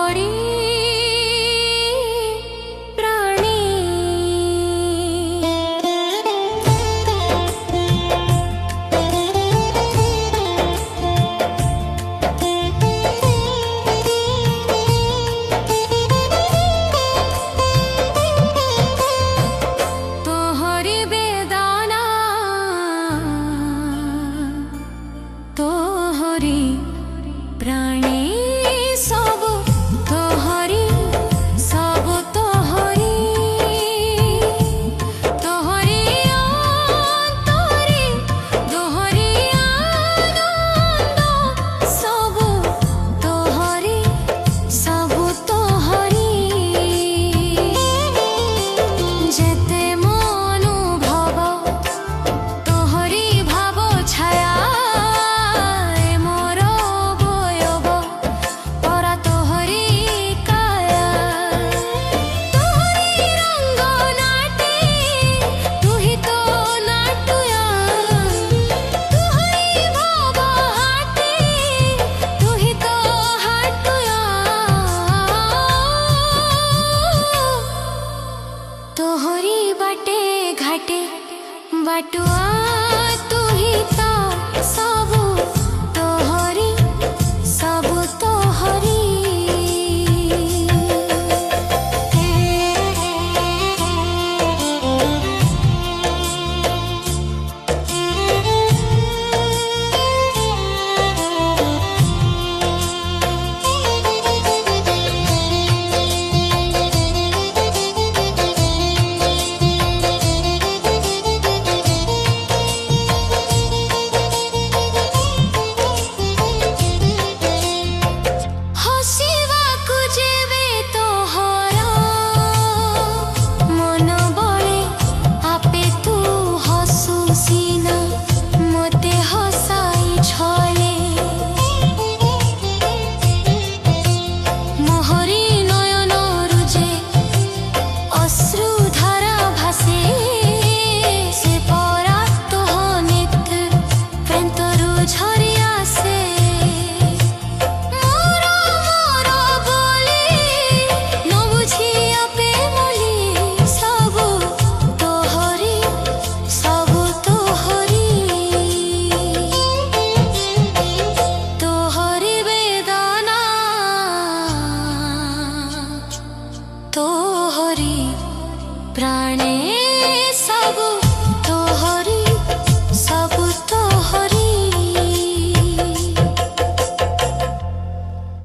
तोहरी प्राणी तोहरी बेदाना तोहरी प्राणी सब तोहरी सब तोहरी तोहरी अंतरी तोहरी आनंद सब तोहरी सब तोहरी जेते मनुभव तोहरी भाव छाया मोर बयव परा तोहरी काया तोहरी रंग नाटे तुही तो नाटुया तुहरी भाव हाटे तुही तो हाटुया तोहरी बाटे घाटे बाटुआ तुही तो सब तोहरी सब तोहरी हसिबाकु जेबे तोहर मन बळे आपे तू हसु सीना मते हसाई छळे मोहरी नयन रुजे अश्रु धारा भासे से परा तोह नित्य प्रेंतरु झरी आसे मोर मोर बोली न बुझी आपे बोली सब तोहरी सब तोहरी तोहरी बेदाना तोहरी प्राणे